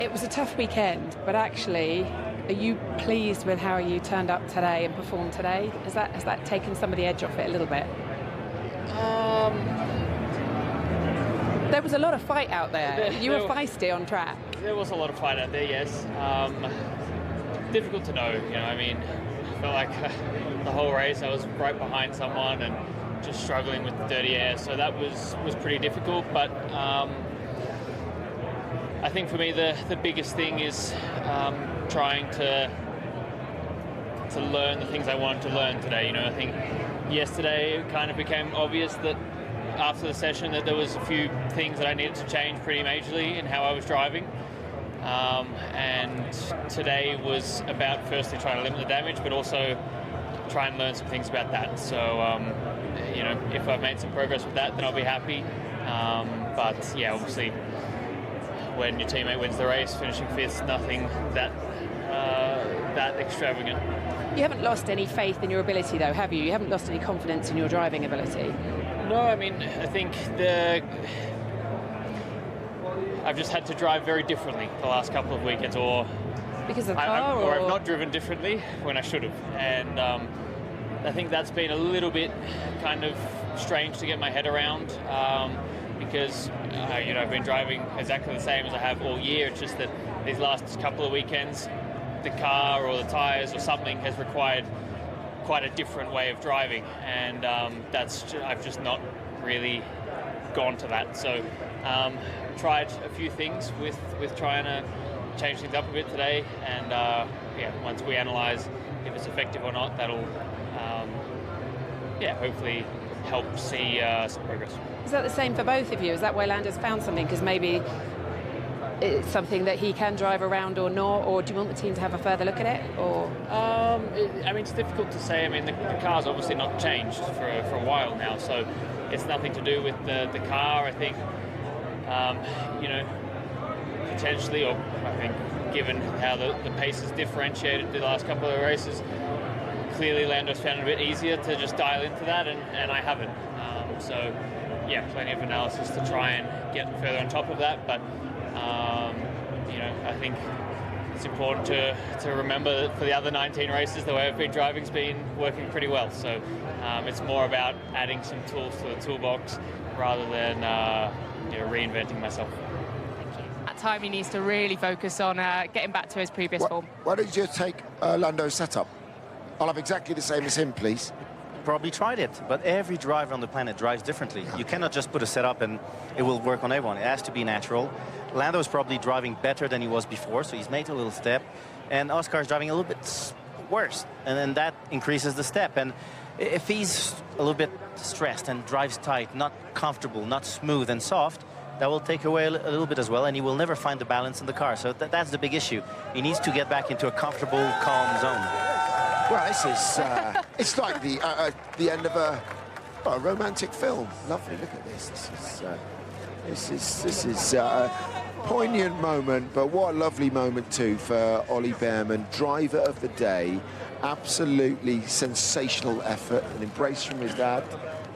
It was a tough weekend, but actually, are you pleased with how you turned up today and performed today? Has that taken some of the edge off it a little bit? There was a lot of fight out there. You were feisty on track. There was a lot of fight out there, yes. Difficult to know, I mean, I felt like the whole race I was right behind someone and just struggling with the dirty air, so that was pretty difficult, but I think for me the biggest thing is trying to learn the things I wanted to learn today. I think yesterday it kind of became obvious that after the session that there was a few things that I needed to change pretty majorly in how I was driving. And today was about firstly trying to limit the damage, but also try and learn some things about that. So, if I've made some progress with that, then I'll be happy. But yeah, obviously, when your teammate wins the race, finishing fifth, nothing that extravagant. You haven't lost any faith in your ability, though, have you? You haven't lost any confidence in your driving ability? No, I mean, I think I've just had to drive very differently the last couple of weekends, or because of the car, or I've not driven differently when I should have, and I think that's been a little bit kind of strange to get my head around, because I've been driving exactly the same as I have all year. It's just that these last couple of weekends, the car or the tires or something has required quite a different way of driving, and I've just not really gone to that. So tried a few things with trying to change things up a bit today, and once we analyze if it's effective or not, that'll hopefully help see some progress. Is that the same for both of you? Is that where Lando's found something? Because maybe it's something that he can drive around or not, or do you want the team to have a further look at it? Or it's difficult to say. I mean, the car's obviously not changed for a while now, so it's nothing to do with the car. I think potentially, or I think given how the pace has differentiated the last couple of races, clearly Lando's found it a bit easier to just dial into that, and I haven't. So plenty of analysis to try and get further on top of that, but I think it's important to remember that for the other 19 races, the way I've been driving's been working pretty well. So it's more about adding some tools to the toolbox rather than reinventing myself. At time he needs to really focus on getting back to his previous form. Why don't you just take Lando's setup? I'll have exactly the same as him, please. Probably tried it, but every driver on the planet drives differently. You cannot just put a setup and it will work on everyone. It has to be natural. Lando is probably driving better than he was before, so he's made a little step. And Oscar is driving a little bit worse, and then that increases the step. And if he's a little bit stressed and drives tight, not comfortable, not smooth and soft, that will take away a little bit as well, and he will never find the balance in the car. So that's the big issue. He needs to get back into a comfortable, calm zone. Well, this is, it's like the end of a romantic film. Lovely, look at this. This is a poignant moment, but what a lovely moment too for Ollie Bearman, driver of the day. Absolutely sensational effort, an embrace from his dad,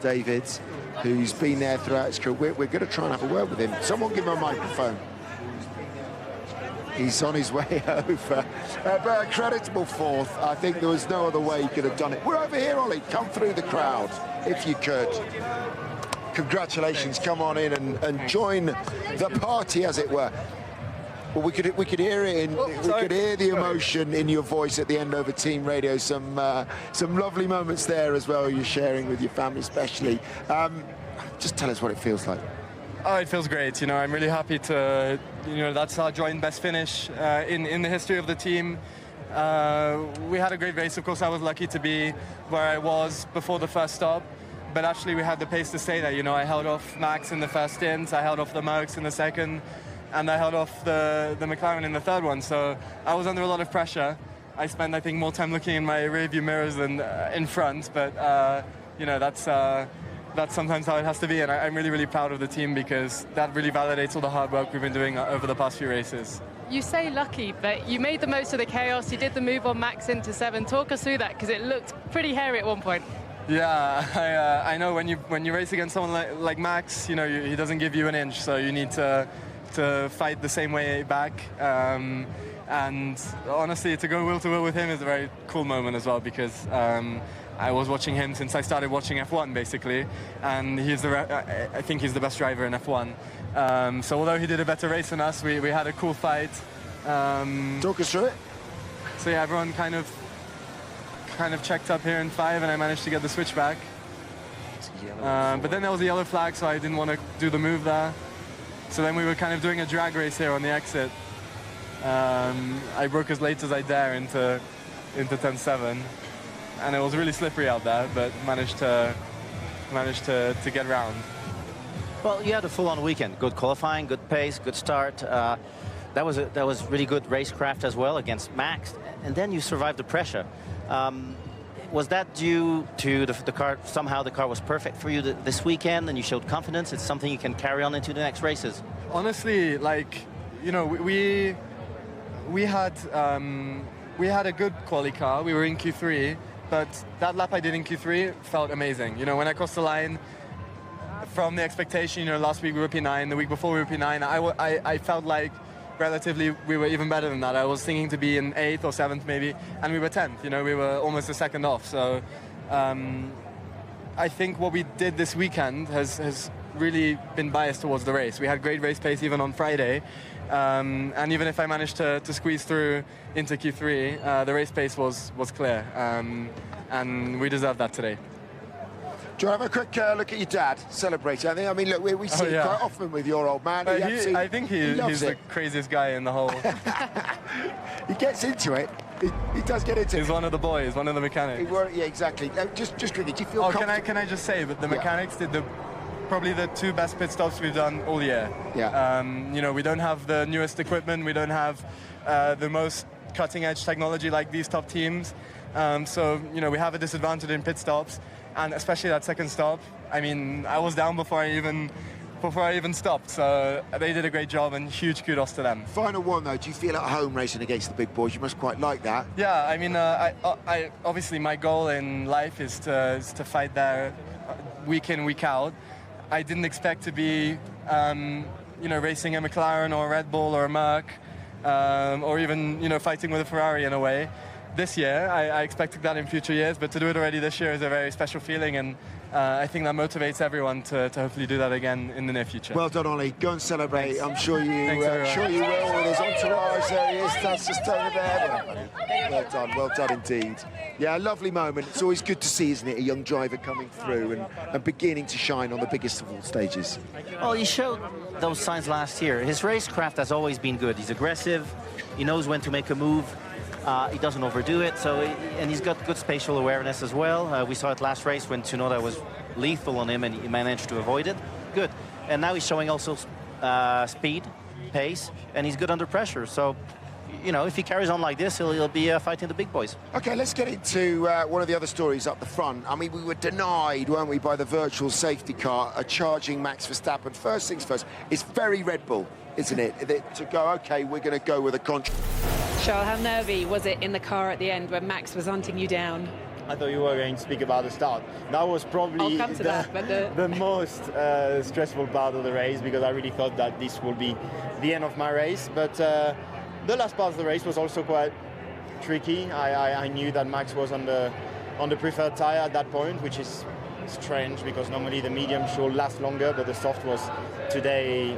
David, who's been there throughout his career. We're going to try and have a word with him. Someone give him a microphone. He's on his way over. But a creditable fourth. I think there was no other way he could have done it. We're over here, Ollie. Come through the crowd, if you could. Congratulations. Come on in and join the party, as it were. Well, we could hear it we could hear the emotion in your voice at the end over Team Radio. Some lovely moments there as well. You're sharing with your family, especially. Just tell us what it feels like. Oh, it feels great. I'm really happy to, that's our joint best finish in the history of the team. We had a great race. Of course, I was lucky to be where I was before the first stop, but actually we had the pace to stay there. I held off Max in the first stint, I held off the Mercs in the second, and I held off the McLaren in the third one. So I was under a lot of pressure. I spent, I think, more time looking in my rearview mirrors than in front, but that's sometimes how it has to be, and I'm really, really proud of the team because that really validates all the hard work we've been doing over the past few races. You say lucky, but you made the most of the chaos. You did the move on Max into 7. Talk us through that, because it looked pretty hairy at one point. Yeah, I know when you race against someone like Max, he doesn't give you an inch, so you need to to fight the same way back. And honestly, to go wheel to wheel with him is a very cool moment as well, because I was watching him since I started watching F1 basically, and I think he's the best driver in F1. So although he did a better race than us, we had a cool fight. Talk us through it. So yeah, everyone kind of checked up here in 5, and I managed to get the switchback. But then there was a yellow flag, so I didn't want to do the move there. So then we were kind of doing a drag race here on the exit. I broke as late as I dare into 10.7, and it was really slippery out there, but managed to get round. Well, you had a full-on weekend. Good qualifying, good pace, good start. That was really good racecraft as well against Max, and then you survived the pressure. Was that due to the car? Somehow the car was perfect for you this weekend, and you showed confidence. It's something you can carry on into the next races. Honestly, like, you know, we had a good quali car. We were in Q3, but that lap I did in Q3 felt amazing. You know, when I crossed the line, from the expectation, you know, last week we were P9, the week before we were P9, I felt like relatively we were even better than that. I was thinking to be in 8th or 7th maybe, and we were 10th. You know, we were almost a second off. So I think what we did this weekend has really been biased towards the race. We had great race pace even on Friday, and even if I managed to squeeze through into Q3, the race pace was clear, and we deserved that today. Do you want to have a quick look at your dad celebrating? I mean, look, we see it quite often with your old man. I think he's the craziest guy in the whole. He gets into it. He does get into it. He's one of the boys, one of the mechanics. Yeah, exactly. Just quickly, do you feel comfortable? Can I just say, but the mechanics did probably the 2 best pit stops we've done all year. Yeah. You know, we don't have the newest equipment. We don't have the most cutting-edge technology like these top teams. So, you know, we have a disadvantage in pit stops. And especially that second stop, I mean, I was down before I even stopped. So they did a great job, and huge kudos to them. Final one though, do you feel at home racing against the big boys? You must quite like that. Yeah, I mean, I obviously my goal in life is to fight there week in, week out. I didn't expect to be, you know, racing a McLaren or a Red Bull or a Merc, or even, you know, fighting with a Ferrari in a way. This year, I expected that in future years, but to do it already this year is a very special feeling, and I think that motivates everyone to hopefully do that again in the near future. Well done, Ollie. Go and celebrate. Thanks. I'm sure you will. With his entourage, there he is. That's just over there. Well done indeed. Yeah, a lovely moment. It's always good to see, isn't it, a young driver coming through and beginning to shine on the biggest of all stages. Well, he showed those signs last year. His racecraft has always been good. He's aggressive. He knows when to make a move. He doesn't overdo it, and he's got good spatial awareness as well. We saw it last race when Tsunoda was lethal on him, and he managed to avoid it. Good. And now he's showing also speed, pace, and he's good under pressure. So, you know, if he carries on like this, he'll be fighting the big boys. Okay, let's get into one of the other stories up the front. I mean, we were denied, weren't we, by the virtual safety car, a charging Max Verstappen. First things first, it's very Red Bull, isn't it, to go, okay, we're going to go with a contract. Charles, how nervy was it in the car at the end when Max was hunting you down? I thought you were going to speak about the start. That was probably the most stressful part of the race, because I really thought that this would be the end of my race. But the last part of the race was also quite tricky. I knew that Max was on the preferred tire at that point, which is strange because normally the medium should last longer, but the soft was today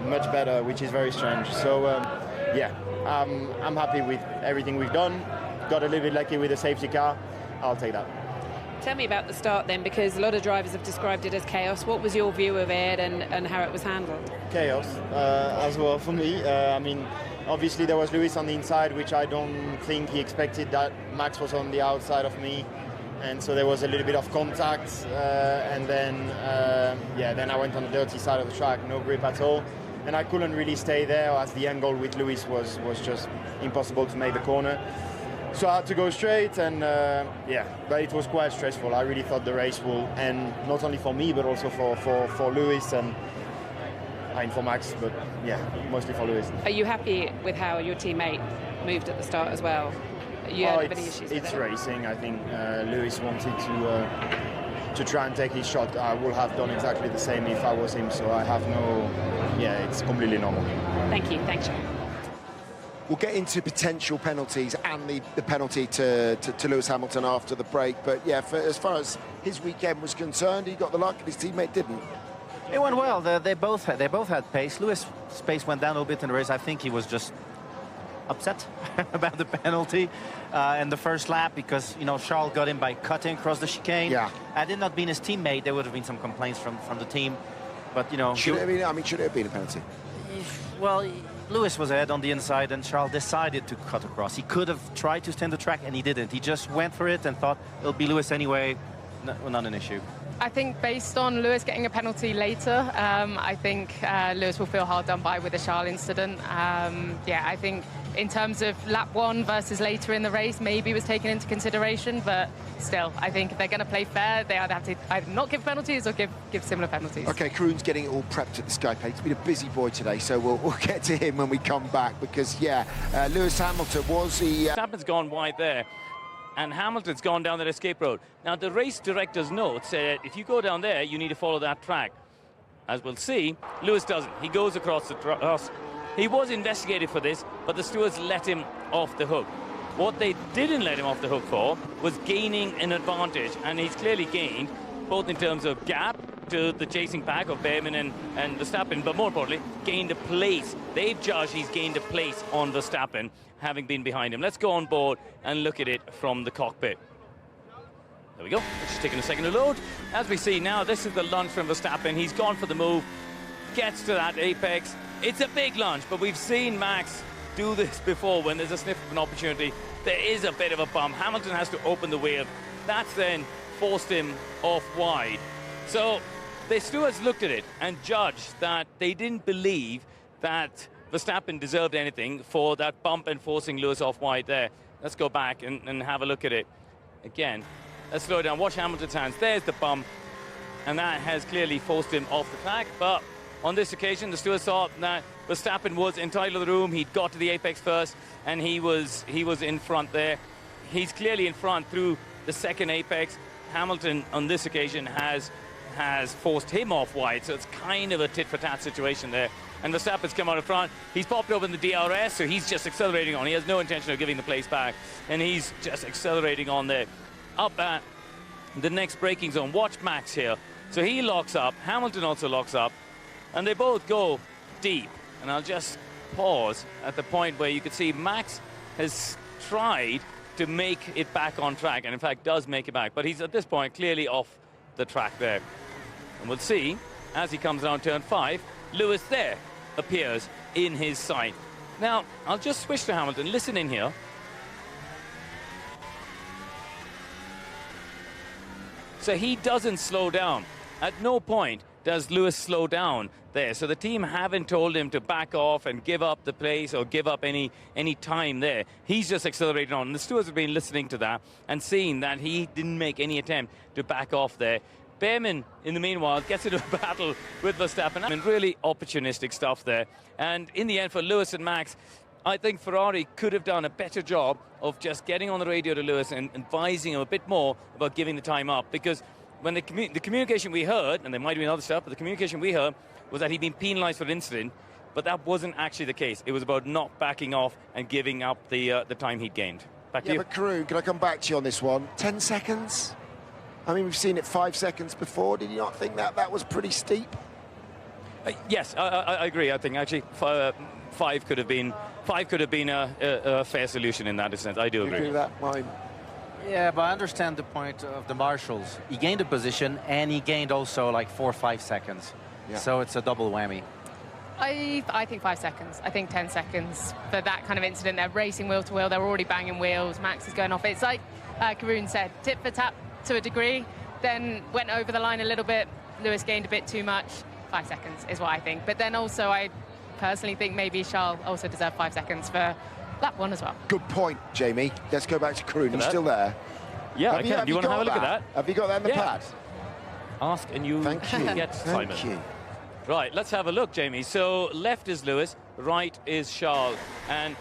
much better, which is very strange. So yeah, I'm happy with everything we've done. Got a little bit lucky with the safety car. I'll take that. Tell me about the start then, because a lot of drivers have described it as chaos. What was your view of it and how it was handled? Chaos as well for me. I mean, obviously there was Lewis on the inside, which I don't think he expected that Max was on the outside of me. And so there was a little bit of contact, and then then I went on the dirty side of the track, no grip at all. And I couldn't really stay there as the angle with Lewis was just impossible to make the corner. So I had to go straight, and but it was quite stressful. I really thought the race will end, not only for me, but also for Lewis and for Max, but yeah, mostly for Lewis. Are you happy with how your teammate moved at the start as well? You had any issues with it's racing. I think Lewis wanted to try and take his shot. I would have done exactly the same if I was him, so I have no, it's completely normal. Thank you. Thanks, Charles. We'll get into potential penalties and the penalty to Lewis Hamilton after the break. But yeah, as far as his weekend was concerned, he got the luck and his teammate didn't. It went well. They both had pace. Lewis' pace went down a little bit in the race. I think he was just upset about the penalty in the first lap because, you know, Charles got in by cutting across the chicane. Yeah. Had it not been his teammate, there would have been some complaints from the team. But, you know... Should it have been a penalty? Well, Lewis was ahead on the inside and Charles decided to cut across. He could have tried to stand the track and he didn't. He just went for it and thought it'll be Lewis anyway. No, not an issue. I think based on Lewis getting a penalty later, I think Lewis will feel hard done by with the Charles incident. Yeah, I think in terms of lap 1 versus later in the race, maybe was taken into consideration, but still, I think if they're going to play fair, they either have to either not give penalties or give similar penalties. OK, Karun's getting it all prepped at the Sky Plate. He's been a busy boy today, so we'll get to him when we come back, because, yeah, Lewis Hamilton was the... Verstappen's gone wide there, and Hamilton's gone down that escape road. Now, the race director's note said if you go down there, you need to follow that track. As we'll see, Lewis doesn't. He goes across the cross. He was investigated for this, but the stewards let him off the hook. What they didn't let him off the hook for was gaining an advantage, and he's clearly gained, both in terms of gap to the chasing pack of Behrman and Verstappen, but more importantly, gained a place. They've judged he's gained a place on Verstappen, having been behind him. Let's go on board and look at it from the cockpit. There we go. It's just taking a second to load. As we see now, this is the lunge from Verstappen. He's gone for the move, gets to that apex. It's a big lunge, but we've seen Max do this before when there's a sniff of an opportunity. There is a bit of a bump. Hamilton has to open the wheel. That's then forced him off wide. So the stewards looked at it and judged that they didn't believe that Verstappen deserved anything for that bump and forcing Lewis off wide there. Let's go back and have a look at it again. Let's slow down. Watch Hamilton's hands. There's the bump, and that has clearly forced him off the track. But on this occasion, the stewards thought that Verstappen was entitled to the room. He'd got to the apex first, and he was in front there. He's clearly in front through the second apex. Hamilton, on this occasion, has forced him off wide, so it's kind of a tit-for-tat situation there. And Verstappen's come out in front. He's popped open the DRS, so he's just accelerating on. He has no intention of giving the place back, and he's just accelerating on there. Up at the next braking zone. Watch Max here. So he locks up. Hamilton also locks up. And they both go deep. And I'll just pause at the point where you could see Max has tried to make it back on track, and in fact does make it back. But he's at this point clearly off the track there. And we'll see, as he comes around turn 5, Lewis there appears in his sight. Now, I'll just switch to Hamilton. Listen in here. So he doesn't slow down. At no point does Lewis slow down there. So the team haven't told him to back off and give up the place or give up any time there. He's just accelerating on. And the stewards have been listening to that and seeing that he didn't make any attempt to back off there. Behrman, in the meanwhile, gets into a battle with Verstappen. I mean, really opportunistic stuff there. And in the end, for Lewis and Max, I think Ferrari could have done a better job of just getting on the radio to Lewis and advising him a bit more about giving the time up. Because when the communication we heard, and there might have been other stuff, but the communication we heard was that he'd been penalised for the incident, but that wasn't actually the case. It was about not backing off and giving up the time he'd gained. Back to you. But Karun, can I come back to you on this one? 10 seconds? I mean, we've seen it 5 seconds before. Did you not think that was pretty steep? Yes, I agree. I think actually 5 could have been a fair solution in that sense. I do agree. You agree with that, Mine? Yeah, but I understand the point of the marshals. He gained a position and he gained also like 4 or 5 seconds. Yeah. So it's a double whammy. I think 5 seconds. I think 10 seconds for that kind of incident. They're racing wheel to wheel. They're already banging wheels. Max is going off. It's like Karun said, tit for tat to a degree. Then went over the line a little bit. Lewis gained a bit too much. 5 seconds is what I think. But then also I personally think maybe Charles also deserved 5 seconds for lap 1 as well. Good point, Jamie. Let's go back to Karun. He's still there. Yeah, I can. Do you want to have a look at that? Have you got that in the pad? Ask and you get Simon. Thank you. Right, let's have a look, Jamie. So left is Lewis, right is Charles. And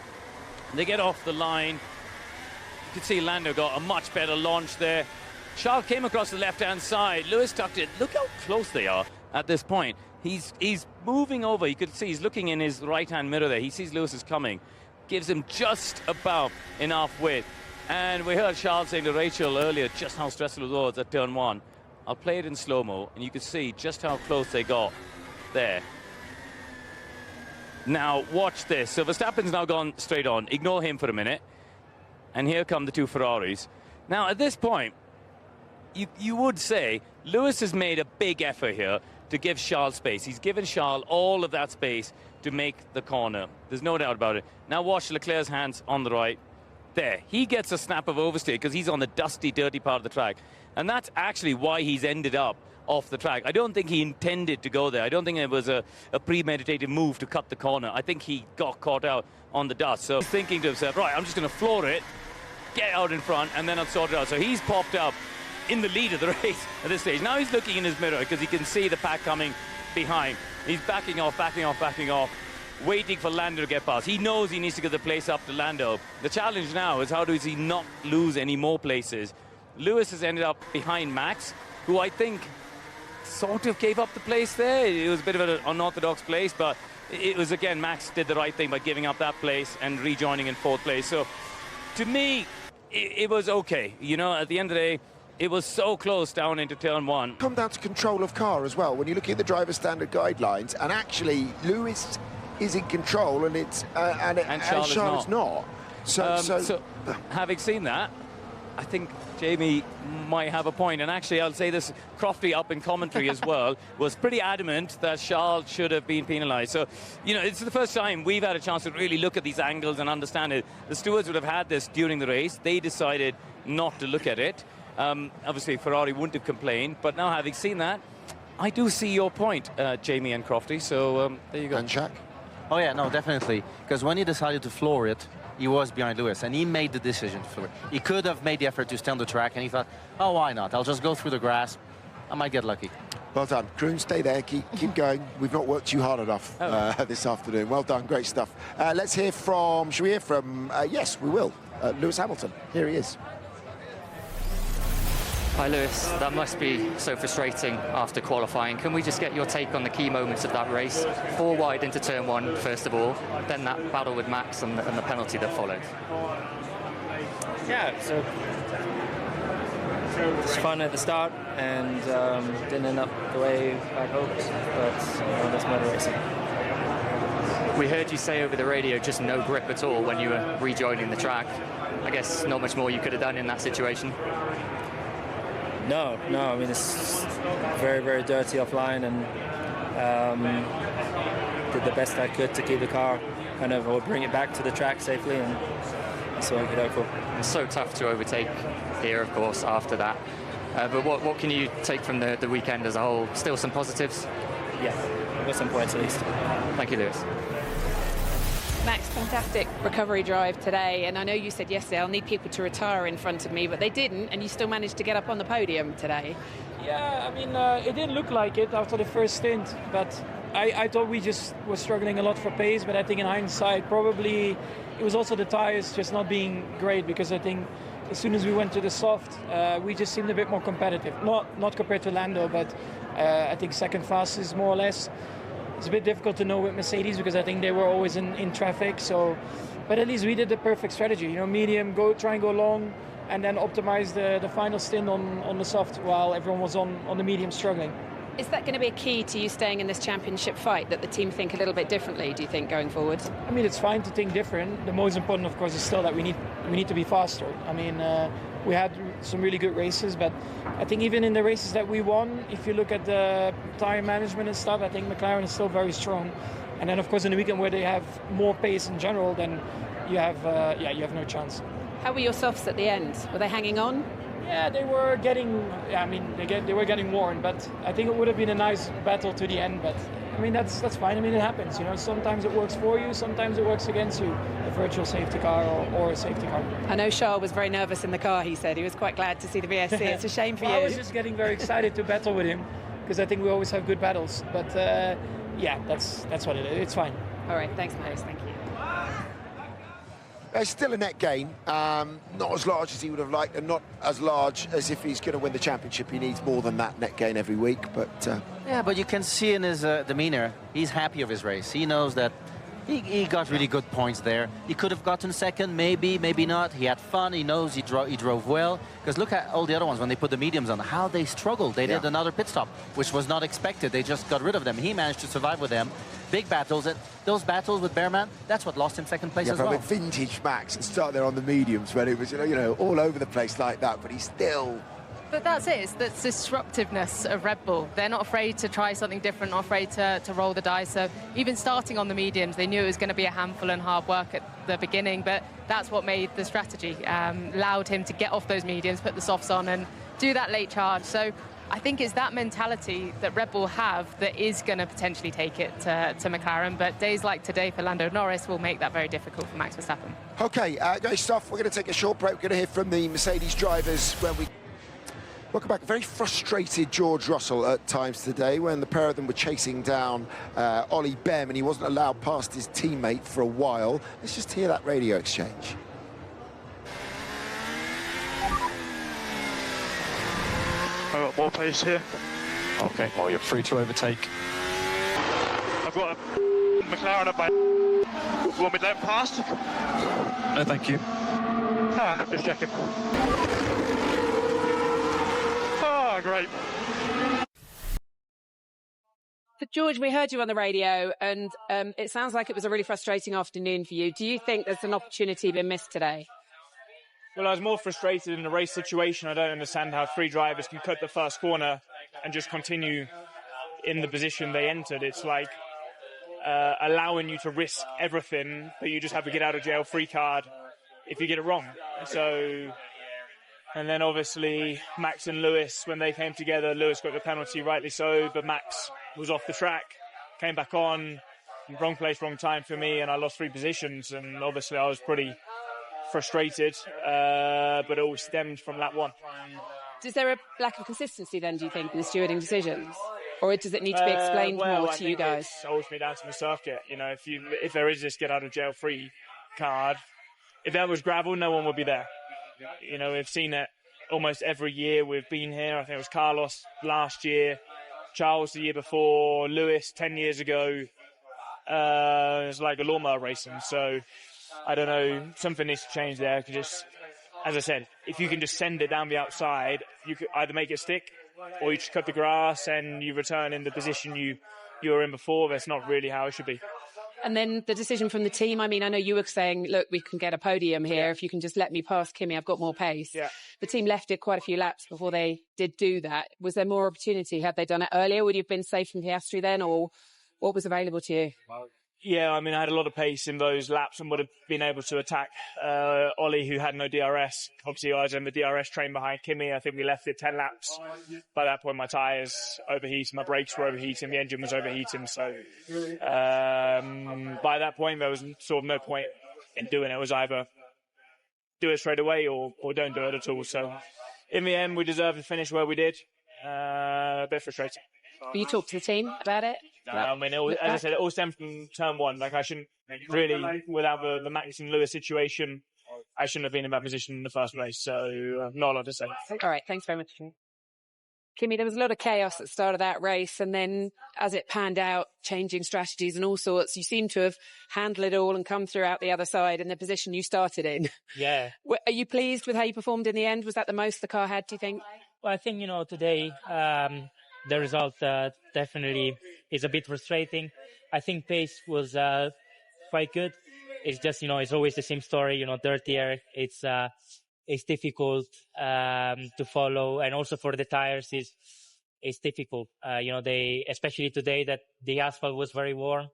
they get off the line. You can see Lando got a much better launch there. Charles came across the left-hand side. Lewis tucked it. Look how close they are at this point. He's moving over. You could see he's looking in his right-hand mirror there. He sees Lewis is coming. Gives him just about enough width. And we heard Charles saying to Rachel earlier just how stressful it was at turn 1. I'll play it in slow-mo, and you can see just how close they got there. Now, watch this. So Verstappen's now gone straight on. Ignore him for a minute. And here come the two Ferraris. Now, at this point, you would say Lewis has made a big effort here to give Charles space. He's given Charles all of that space to make the corner. There's no doubt about it. Now watch Leclerc's hands on the right. There. He gets a snap of oversteer because he's on the dusty, dirty part of the track. And that's actually why he's ended up off the track. I don't think he intended to go there. I don't think it was a premeditated move to cut the corner. I think he got caught out on the dust. So he's thinking to himself, right, I'm just going to floor it, get out in front, and then I'll sort it out. So he's popped up in the lead of the race at this stage. Now he's looking in his mirror because he can see the pack coming behind. He's backing off, waiting for Lando to get past. He knows he needs to get the place up to Lando. The challenge now is how does he not lose any more places? Lewis has ended up behind Max, who I think sort of gave up the place there. It was a bit of an unorthodox place, but it was, again, Max did the right thing by giving up that place and rejoining in 4th place. So to me, it was okay. You know, at the end of the day, it was so close down into turn 1. Come down to control of car as well. When you look at the driver standard guidelines, and actually Lewis is in control, and it's and Charles is not. So having seen that, I think Jamie might have a point. And actually, I'll say this, Crofty up in commentary as well was pretty adamant that Charles should have been penalised. So, you know, it's the first time we've had a chance to really look at these angles and understand it. The stewards would have had this during the race. They decided not to look at it. Obviously, Ferrari wouldn't have complained. But now, having seen that, I do see your point, Jamie and Crofty. So there you go. And Jack? Oh, yeah, no, definitely. Because when he decided to floor it, he was behind Lewis, and he made the decision to floor it. He could have made the effort to stay on the track, and he thought, oh, why not? I'll just go through the grass. I might get lucky. Well done. Kroon, stay there. Keep going. We've not worked you hard enough this afternoon. Well done. Great stuff. Let's hear from... Shall we hear from... yes, we will. Lewis Hamilton. Here he is. Hi Lewis, that must be so frustrating after qualifying. Can we just get your take on the key moments of that race? 4 wide into turn 1, first of all, then that battle with Max and the penalty that followed. Yeah, so it was fun at the start and didn't end up the way I hoped, but that's motor racing. We heard you say over the radio just no grip at all when you were rejoining the track. I guess not much more you could have done in that situation. No, I mean, it's very, very dirty offline, and did the best I could to keep the car kind of, or bring it back to the track safely, and that's what I could hope for. It's so tough to overtake here, of course, after that. But what can you take from the weekend as a whole? Still some positives? Yeah, I've got some points at least. Thank you, Lewis. Max, fantastic recovery drive today, and I know you said yesterday I'll need people to retire in front of me, but they didn't, and you still managed to get up on the podium today. Yeah, I mean, it didn't look like it after the first stint, but I thought we just were struggling a lot for pace, but I think in hindsight probably it was also the tyres just not being great, because I think as soon as we went to the soft, we just seemed a bit more competitive. Not compared to Lando, but I think second fastest more or less. It's a bit difficult to know with Mercedes because I think they were always in traffic. So, but at least we did the perfect strategy. You know, medium, try and go long, and then optimize the final stint on the soft while everyone was on the medium struggling. Is that going to be a key to you staying in this championship fight, that the team think a little bit differently, do you think, going forward? I mean, it's fine to think different. The most important, of course, is still that we need to be faster. I mean, we had some really good races, but I think even in the races that we won, if you look at the tire management and stuff, I think McLaren is still very strong. And then, of course, in the weekend where they have more pace in general, then you have no chance. How were your softs at the end? Were they hanging on? Yeah, they were getting. I mean, they were getting worn, but I think it would have been a nice battle to the end. But I mean, that's fine. I mean, it happens. You know, sometimes it works for you, sometimes it works against you. A virtual safety car or a safety car. I know Charles was very nervous in the car. He said he was quite glad to see the VSC. It's a shame for you. I was just getting very excited to battle with him because I think we always have good battles. But yeah, that's what it is. It's fine. All right, thanks, Max. Thank you. It's still a net gain, not as large as he would have liked, and not as large as if he's going to win the championship. He needs more than that net gain every week. But yeah, but you can see in his demeanor, he's happy of his race. He knows that he got really good points there. He could have gotten second, maybe not. He had fun. He knows he drove well. Because look at all the other ones when they put the mediums on, how they struggled. They did another pit stop, which was not expected. They just got rid of them. He managed to survive with them. Big battles. Those battles with Bearman, that's what lost him second place as well. With vintage Max and start there on the mediums when it was, all over the place like that, but he still... But that's it. It's the disruptiveness of Red Bull. They're not afraid to try something different, not afraid to roll the dice. So even starting on the mediums, they knew it was going to be a handful and hard work at the beginning, but that's what made the strategy. Allowed him to get off those mediums, put the softs on and do that late charge. So I think it's that mentality that Red Bull have that is going to potentially take it to McLaren. But days like today for Lando Norris will make that very difficult for Max Verstappen. OK, great stuff. We're going to take a short break. We're going to hear from the Mercedes drivers when we... Welcome back. Very frustrated George Russell at times today when the pair of them were chasing down Ollie Bearman. He wasn't allowed past his teammate for a while. Let's just hear that radio exchange. I've got more pace here. Okay, well, you're free to overtake. I've got a McLaren up my... Want me to let him past? No, thank you. Just checking. Great. But George, we heard you on the radio, and it sounds like it was a really frustrating afternoon for you. Do you think there's an opportunity been missed today? Well, I was more frustrated in the race situation. I don't understand how three drivers can cut the first corner and just continue in the position they entered. It's like allowing you to risk everything, but you just have a get-out-of-jail-free card if you get it wrong. So... And then obviously Max and Lewis, when they came together, Lewis got the penalty, rightly so, but Max was off the track, came back on, wrong place, wrong time for me, and I lost 3 positions, and obviously I was pretty frustrated, but it all stemmed from lap 1. Is there a lack of consistency then, do you think, in the stewarding decisions? Or does it need to be explained more to you guys? It's ultimately down to the circuit. If there is this get-out-of-jail-free card, if that was gravel, no one would be there. We've seen it almost every year we've been here. I think it was Carlos last year, Charles the year before, Lewis 10 years ago. It's like a lawnmower racing. So I don't know, something needs to change there. Just, as I said, if you can just send it down the outside, you could either make it stick or you just cut the grass and you return in the position you were in before. That's not really how it should be. And then the decision from the team, I mean, I know you were saying, look, we can get a podium here. If you can just let me pass Kimi, I've got more pace. Yeah. The team left it quite a few laps before they did do that. Was there more opportunity? Had they done it earlier? Would you have been safe from Piastri then, or what was available to you? Yeah, I mean, I had a lot of pace in those laps and would have been able to attack Ollie, who had no DRS. Obviously, I was in the DRS train behind Kimi. I think we left it 10 laps. By that point, my tyres overheated, my brakes were overheating, the engine was overheating. So by that point, there was sort of no point in doing it. It was either do it straight away or don't do it at all. So in the end, we deserved to finish where we did. A bit frustrating. But you talked to the team about it? No, I mean, as I said, it all stemmed from turn 1. Like, I shouldn't really, without the Max and Lewis situation, I shouldn't have been in that position in the first place. So, not a lot to say. All right, thanks very much, Kimi. There was a lot of chaos at the start of that race, and then as it panned out, changing strategies and all sorts, you seem to have handled it all and come through out the other side in the position you started in. Yeah. Are you pleased with how you performed in the end? Was that the most the car had, do you think? Well, I think, today... the result definitely is a bit frustrating. I think pace was quite good. It's just, it's always the same story, dirty air. It's difficult to follow. And also for the tires, it's difficult. Especially today that the asphalt was very warm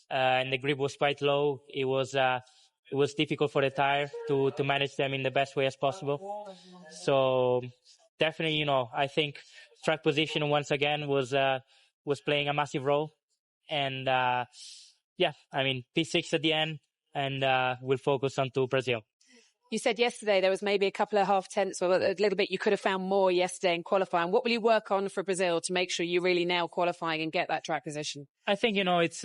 and the grip was quite low. It was difficult for the tire to manage them in the best way as possible. So definitely, I think track position once again was playing a massive role, and P6 at the end, and we'll focus on to Brazil. You said yesterday there was maybe a couple of half tenths or a little bit. You could have found more yesterday in qualifying. What will you work on for Brazil to make sure you really nail qualifying and get that track position? I think it's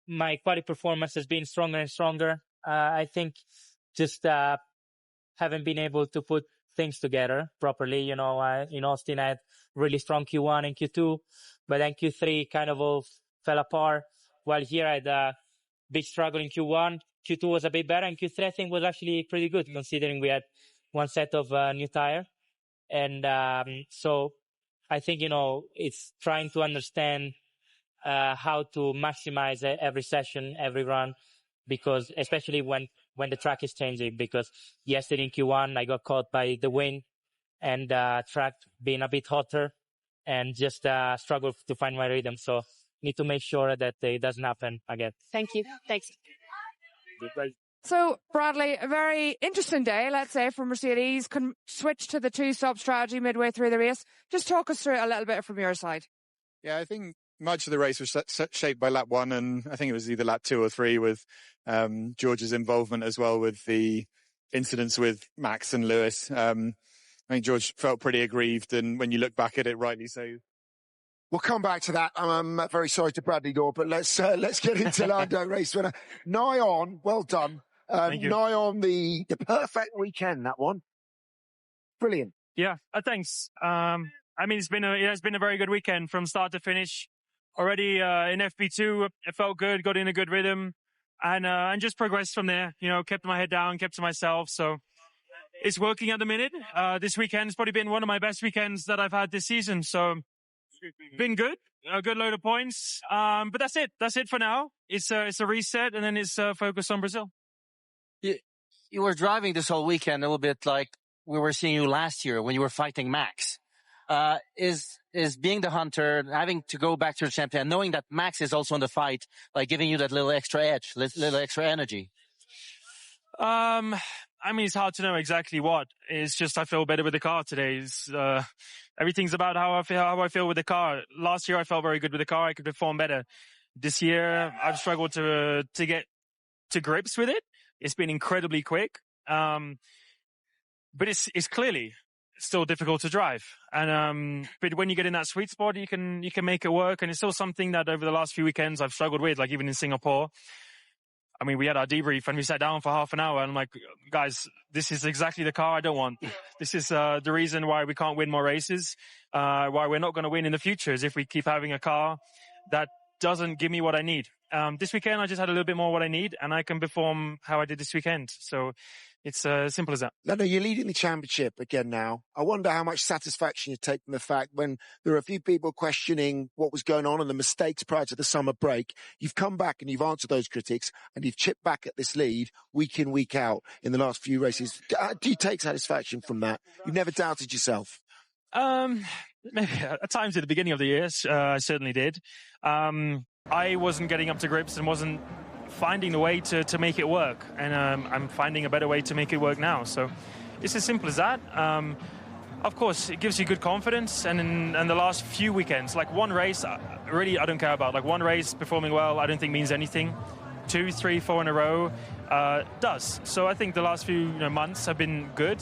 my quality performance has been stronger and stronger. I think just haven't been able to put things together properly. You know, in Austin, I had really strong Q1 and Q2, but then Q3 kind of all fell apart. While here I had a big struggle in Q1. Q2 was a bit better, and Q3 I think was actually pretty good considering we had one set of new tire. And so I think, you know, it's trying to understand how to maximize every session, every run, because especially when the track is changing, because yesterday in Q1 I got caught by the wind and track being a bit hotter and just struggle to find my rhythm. So need to make sure that it doesn't happen again. Thank you. Thanks. So, Bradley, a very interesting day, let's say, for Mercedes. Can switch to the two-stop strategy midway through the race. Just talk us through it a little bit from your side. Yeah, I think much of the race was shaped by lap 1, and I think it was either lap 2 or 3 with George's involvement as well with the incidents with Max and Lewis. I think George felt pretty aggrieved, and when you look back at it, rightly so. We'll come back to that. I'm very sorry to Bradley Dorr, but let's get into Lando race winner. Nigh on, well done. Nigh on the perfect weekend, that one. Brilliant. Yeah, thanks. I mean, it's been a very good weekend from start to finish. Already in FP2, it felt good, got in a good rhythm, and just progressed from there. You know, kept my head down, kept to myself. So it's working at the minute. This weekend's probably been one of my best weekends that I've had this season. So been good, a good load of points. But that's it. That's it for now. It's a reset, and then it's focus on Brazil. You were driving this whole weekend a little bit like we were seeing you last year when you were fighting Max. Is being the hunter, having to go back to the champion, knowing that Max is also in the fight, like giving you that little extra edge, little extra energy? I mean, it's hard to know exactly what. It's just I feel better with the car today. Everything's about how I feel with the car. Last year I felt very good with the car. I could perform better. This year I've struggled to get to grips with it. It's been incredibly quick, but it's clearly still difficult to drive. And but when you get in that sweet spot, you can make it work. And it's still something that over the last few weekends I've struggled with, like even in Singapore. I mean, we had our debrief and we sat down for half an hour and I'm like, guys, this is exactly the car I don't want. This is the reason why we can't win more races, why we're not going to win in the future, is if we keep having a car that doesn't give me what I need. This weekend, I just had a little bit more what I need and I can perform how I did this weekend. So it's as simple as that. Lando, you're leading the championship again now. I wonder how much satisfaction you take from the fact when there are a few people questioning what was going on and the mistakes prior to the summer break. You've come back and you've answered those critics and you've chipped back at this lead week in, week out in the last few races. Do you take satisfaction from that? You've never doubted yourself? Maybe at times at the beginning of the year, I certainly did. I wasn't getting up to grips and wasn't finding the way to make it work, and I'm finding a better way to make it work now. So it's as simple as that. Of course, it gives you good confidence, and in the last few weekends, like one race, really I don't care about. Like one race performing well, I don't think means anything. 2, 3, 4 in a row does. So I think the last few months have been good.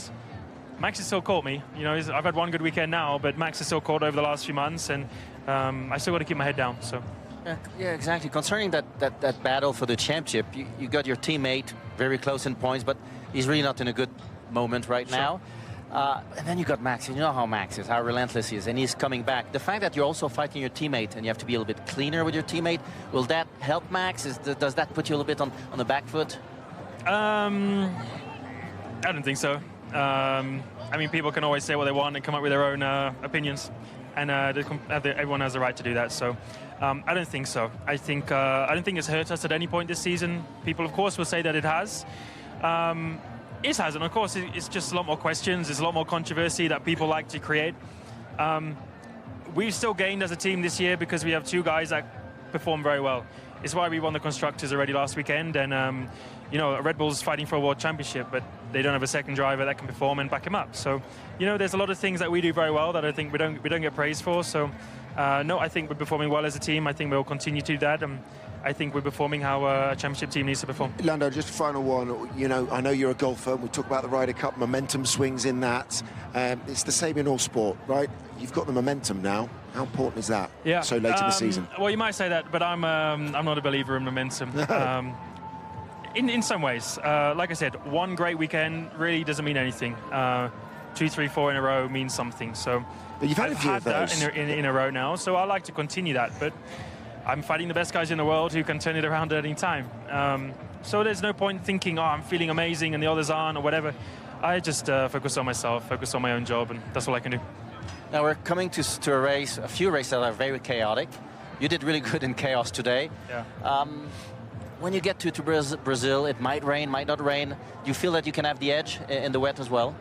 Max has still caught me. I've had one good weekend now, but Max has still caught over the last few months, and I still got to keep my head down. So. Yeah, exactly. Concerning that battle for the championship, you got your teammate very close in points, but he's really not in a good moment right now. And then you got Max, and you know how Max is, how relentless he is, and he's coming back. The fact that you're also fighting your teammate and you have to be a little bit cleaner with your teammate, will that help Max? Does that put you a little bit on the back foot? I don't think so. I mean, people can always say what they want and come up with their own opinions, and everyone has the right to do that. So I don't think so. I don't think it's hurt us at any point this season. People, of course, will say that it has. It hasn't. Of course, it's just a lot more questions. There's a lot more controversy that people like to create. We've still gained as a team this year because we have two guys that perform very well. It's why we won the Constructors already last weekend, and Red Bull's fighting for a world championship, but they don't have a second driver that can perform and back him up. So, there's a lot of things that we do very well that I think we don't get praised for. So, no, I think we're performing well as a team. I think we'll continue to do that. I think we're performing how a championship team needs to perform. Lando, just a final one. I know you're a golfer. We talk about the Ryder Cup, momentum swings in that. It's the same in all sport, right? You've got the momentum now. How important is that? Yeah. So late in the season. Well, you might say that, but I'm not a believer in momentum. In some ways. Like I said, one great weekend really doesn't mean anything. 2, 3, 4 in a row means something. So but you've had I've a few had of those. that in a row now, so I like to continue that. But I'm fighting the best guys in the world who can turn it around at any time. So there's no point thinking, oh, I'm feeling amazing and the others aren't, or whatever. I just focus on myself, focus on my own job, and that's all I can do. Now we're coming to a few races that are very chaotic. You did really good in chaos today. Yeah. When you get to Brazil, it might rain, might not rain. Do you feel that you can have the edge in the wet as well?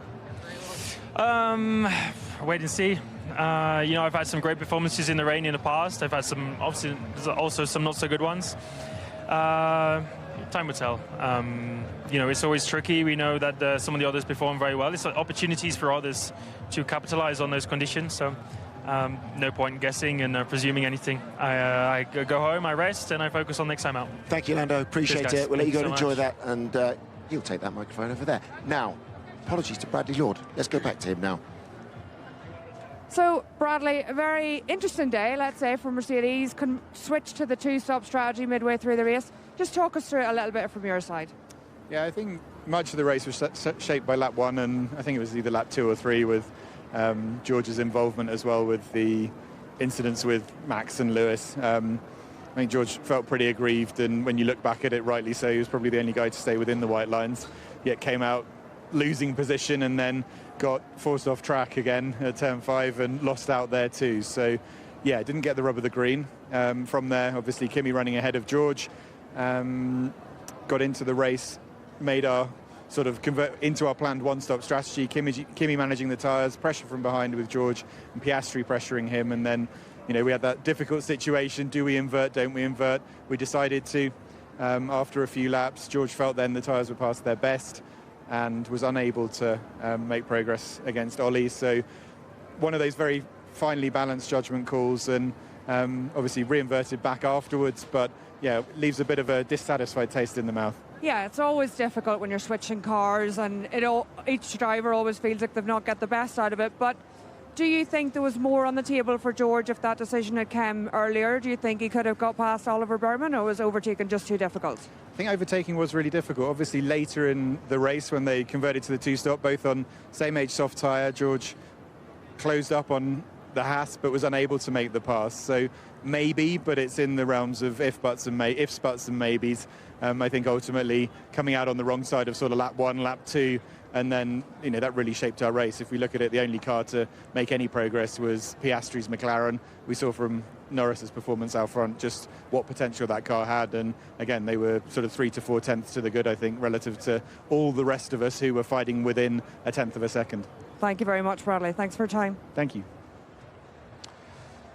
Wait and see. I've had some great performances in the rain in the past. I've had some, obviously, also some not so good ones. Time will tell. It's always tricky. We know that some of the others perform very well. It's opportunities for others to capitalize on those conditions. So no point guessing and presuming anything. I go home, I rest, and I focus on next time out. Thank you, Lando. Appreciate Cheers, it. We'll let you go and so enjoy much. that. And you'll take that microphone over there. Now, apologies to Bradley Lord. Let's go back to him now. So, Bradley, a very interesting day, let's say, for Mercedes. Can switch to the two-stop strategy midway through the race. Just talk us through it a little bit from your side. Yeah, I think much of the race was shaped by lap 1, and I think it was either lap 2 or 3 with George's involvement as well with the incidents with Max and Lewis. I think George felt pretty aggrieved, and when you look back at it, rightly so, he was probably the only guy to stay within the white lines, yet came out losing position and then got forced off track again at turn 5 and lost out there too. So yeah, didn't get the rub of the green. From there, obviously Kimi running ahead of George, got into the race, made our sort of convert into our planned one-stop strategy. Kimi managing the tyres, pressure from behind with George, and Piastri pressuring him, and then we had that difficult situation. Do we invert? Don't we invert? We decided to. After a few laps, George felt then the tyres were past their best and was unable to make progress against Ollie. So one of those very finely balanced judgment calls, and obviously reinverted back afterwards, but yeah, leaves a bit of a dissatisfied taste in the mouth. Yeah, it's always difficult when you're switching cars, and each driver always feels like they've not got the best out of it. But do you think there was more on the table for George if that decision had come earlier? Do you think he could have got past Oliver Bearman, or was overtaking just too difficult? I think overtaking was really difficult. Obviously later in the race when they converted to the two-stop, both on same age soft tyre, George closed up on the Haas but was unable to make the pass. So maybe, but it's in the realms of ifs, buts and maybes. I think ultimately coming out on the wrong side of sort of lap 1, lap 2, and then that really shaped our race. If we look at it, the only car to make any progress was Piastri's McLaren. We saw from Norris's performance out front just what potential that car had, and again they were sort of 3 to 4 tenths to the good, I think, relative to all the rest of us who were fighting within a tenth of a second. Thank you very much, Bradley. Thanks for your time. Thank you.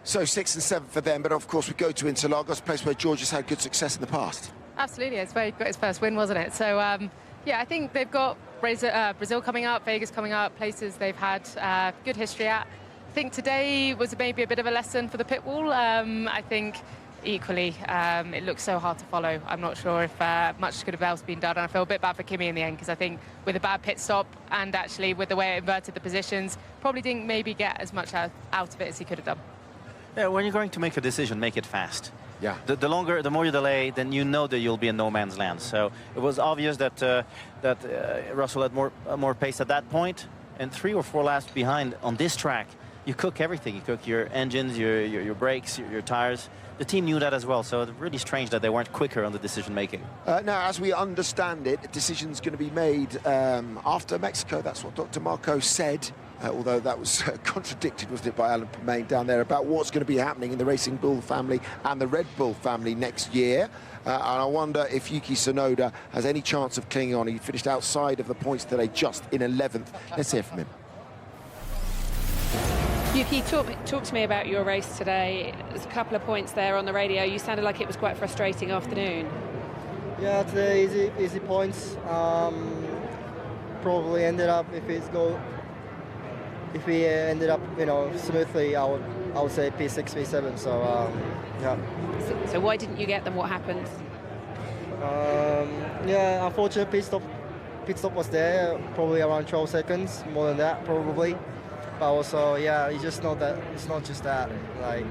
So 6th and 7th for them, but of course we go to Interlagos, a place where George has had good success in the past. Absolutely, it's got his first win, wasn't it? So yeah, I think they've got Brazil coming up, Vegas coming up, places they've had good history at. I think today was maybe a bit of a lesson for the pit wall. I think equally it looks so hard to follow. I'm not sure if much could have else been done, and I feel a bit bad for Kimi in the end, because I think with a bad pit stop and actually with the way it inverted the positions, probably didn't maybe get as much out of it as he could have done. Yeah, when you're going to make a decision, make it fast. Yeah. The more you delay, then you know that you'll be in no man's land. So it was obvious that Russell had more pace at that point, and 3 or 4 laps behind on this track. You cook everything. You cook your engines, your brakes, your tires. The team knew that as well, so it's really strange that they weren't quicker on the decision making. Now, as we understand it, a decision's going to be made after Mexico. That's what Dr. Marco said. Although that was contradicted, wasn't it, by Alan Permain down there, about what's going to be happening in the Racing Bull family and the Red Bull family next year. And I wonder if Yuki Tsunoda has any chance of clinging on. He finished outside of the points today, just in 11th. Let's hear from him. Yuki, talk to me about your race today. There's a couple of points there on the radio. You sounded like it was quite a frustrating afternoon. Yeah, today easy points. Probably ended up, if we ended up, smoothly, I would say P6, P7. So yeah. So why didn't you get them? What happened? Yeah, unfortunately, pit stop was there, probably around 12 seconds, more than that, probably. But also, yeah, it's just not that. It's not just that. Like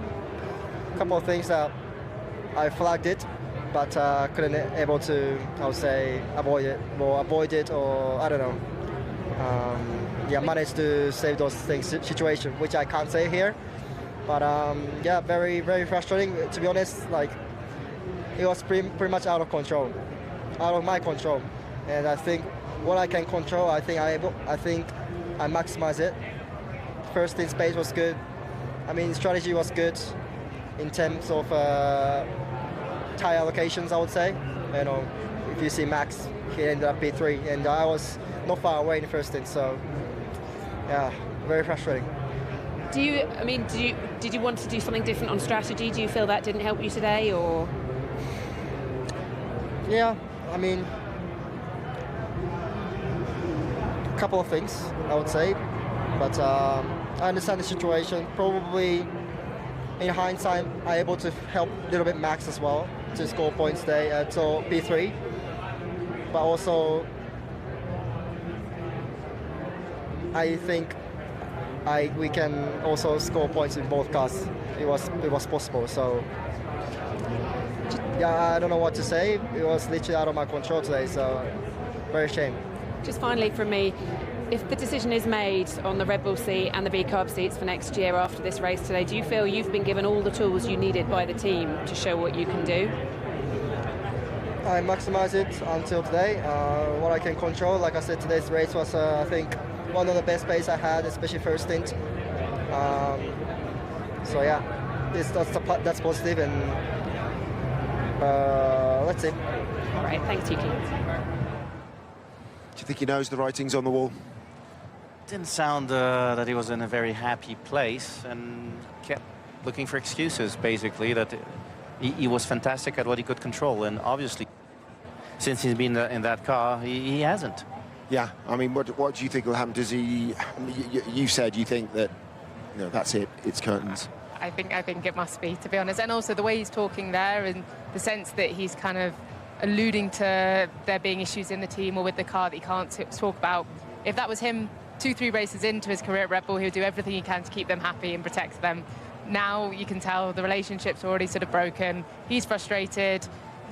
a couple of things that I flagged it, but couldn't able to, I would say, avoid it, or I don't know. Yeah, managed to save those things situation, which I can't say here. But yeah, very, very frustrating. To be honest, like it was pretty much out of control, out of my control. And I think what I can control, I think I maximize it. First in space was good. I mean, strategy was good in terms of tire allocations, I would say. You know, if you see Max, he ended up P3, and I was not far away in the first stint, so yeah, very frustrating. Did you want to do something different on strategy? Do you feel that didn't help you today, or? Yeah, I mean, a couple of things, I would say, but I understand the situation. Probably, in hindsight, I'm able to help a little bit Max as well to score points today, so P3, but also I think we can also score points in both cars. It was possible. So yeah, I don't know what to say. It was literally out of my control today. So very shame. Just finally from me, if the decision is made on the Red Bull seat and the V-Carb seats for next year after this race today, do you feel you've been given all the tools you needed by the team to show what you can do? I maximize it until today. What I can control, like I said, today's race was, I think, one of the best pace I had, especially first stint. So yeah, that's positive, and let's see. All right, thanks, Yuki. Do you think he knows the writing's on the wall? Didn't sound that he was in a very happy place, and kept looking for excuses, basically, that he was fantastic at what he could control, and obviously, since he's been in that car, he hasn't. Yeah, I mean, what do you think will happen? Does he? You said you think that, you know, that's it. It's curtains. I think it must be, to be honest. And also the way he's talking there, and the sense that he's kind of alluding to there being issues in the team or with the car that he can't talk about. If that was him 2-3 races into his career at Red Bull, he would do everything he can to keep them happy and protect them. Now you can tell the relationship's already sort of broken. He's frustrated.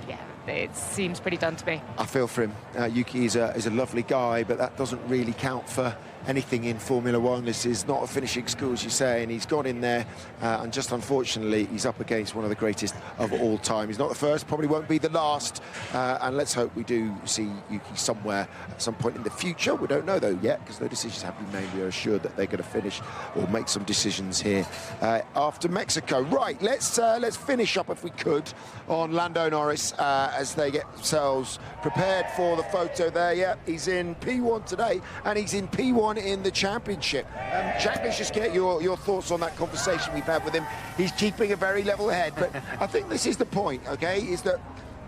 Yeah, it seems pretty done to me. I feel for him. Yuki is a lovely guy, but that doesn't really count for anything in Formula One. This is not a finishing school, as you say, and he's got in there, and just unfortunately, he's up against one of the greatest of all time. He's not the first, probably won't be the last, and let's hope we do see Yuki somewhere at some point in the future. We don't know, though, yet, because no decisions have been made. We are assured that they're going to finish or make some decisions here after Mexico. Right, let's finish up, if we could, on Lando Norris as they get themselves prepared for the photo there. Yeah, he's in P1 today, and he's in P1 in the championship. Jack, let's just get your thoughts on that conversation we've had with him. He's keeping a very level head, but I think this is the point, okay, is that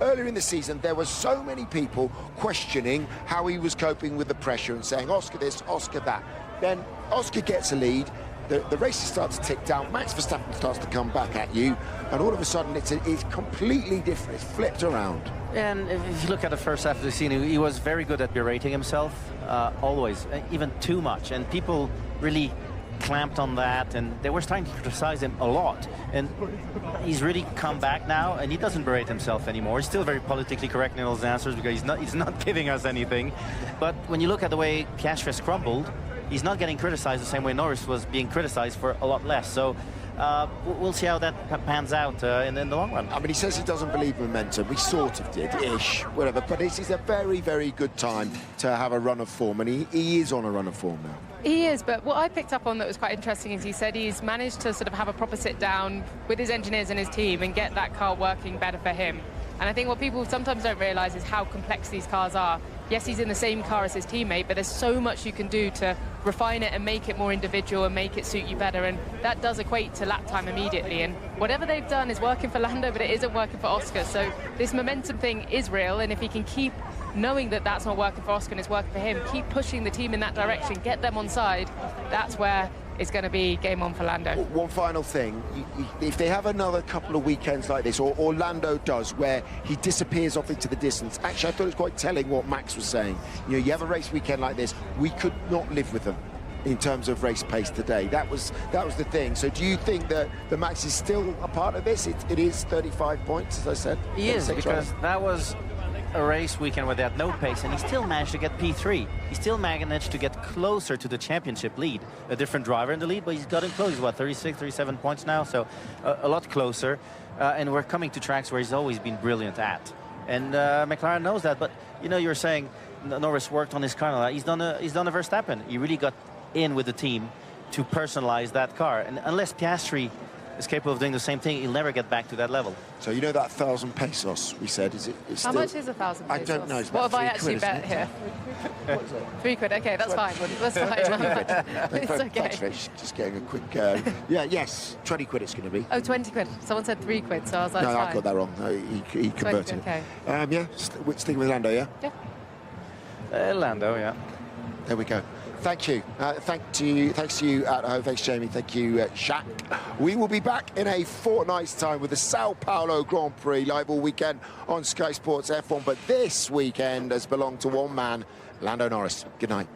earlier in the season there were so many people questioning how he was coping with the pressure and saying, Oscar this, Oscar that. Then Oscar gets a lead, the races start to tick down, Max Verstappen starts to come back at you, and all of a sudden it's completely different, it's flipped around. And if you look at the first half of the season, he was very good at berating himself, always, even too much. And people really clamped on that, and they were starting to criticize him a lot. And he's really come back now, and he doesn't berate himself anymore. He's still very politically correct in all his answers because he's not giving us anything. But when you look at the way Castrus crumbled, he's not getting criticized the same way Norris was being criticized for a lot less. So we'll see how that pans out in the long run. I mean, he says he doesn't believe momentum. He sort of did-ish, whatever. But this is a very, very good time to have a run of form, and he is on a run of form now. He is, but what I picked up on that was quite interesting is he said he's managed to sort of have a proper sit down with his engineers and his team and get that car working better for him. And I think what people sometimes don't realise is how complex these cars are. Yes, he's in the same car as his teammate, but there's so much you can do to refine it and make it more individual and make it suit you better, and that does equate to lap time immediately. And whatever they've done is working for Lando, but it isn't working for Oscar. So this momentum thing is real, and if he can keep knowing that that's not working for Oscar and it's working for him, keep pushing the team in that direction, get them on side, that's where it's going to be game on for Lando. One final thing, if they have another couple of weekends like this, or Lando does, where he disappears off into the distance, actually I thought it was quite telling what Max was saying. You know, you have a race weekend like this, we could not live with them. in terms of race pace today. That was the thing. So do you think that the Max is still a part of this? It is 35 points, as I said. He is, because that was a race weekend where they had no pace, and he still managed to get P3. He still managed to get closer to the championship lead. A different driver in the lead, but he's gotten close. He's, what, 36, 37 points now, so a lot closer. And we're coming to tracks where he's always been brilliant at. And McLaren knows that, but, you know, you're saying Norris worked on his car. He's done a Verstappen. He really got in with the team to personalize that car. And unless Piastri is capable of doing the same thing, he'll never get back to that level. So you know that 1,000 pesos we said, is it? How much is 1,000 pesos? I don't know. What have I actually bet here? £3. Okay, that's fine. That's fine. It's okay. Thanks, Rich. Just getting a quick. Yes, 20 quid it's going to be. Oh, 20 quid. Someone said £3, so I was like, no, fine. I got that wrong. No, he converted. Okay. Yeah, sticking with Lando, yeah? Yeah. Lando, yeah. There we go. Thank you. Thanks to you at home. Thanks, Jamie. Thank you, Jacques. We will be back in a fortnight's time with the Sao Paulo Grand Prix live all weekend on Sky Sports F1. But this weekend has belonged to one man, Lando Norris. Good night.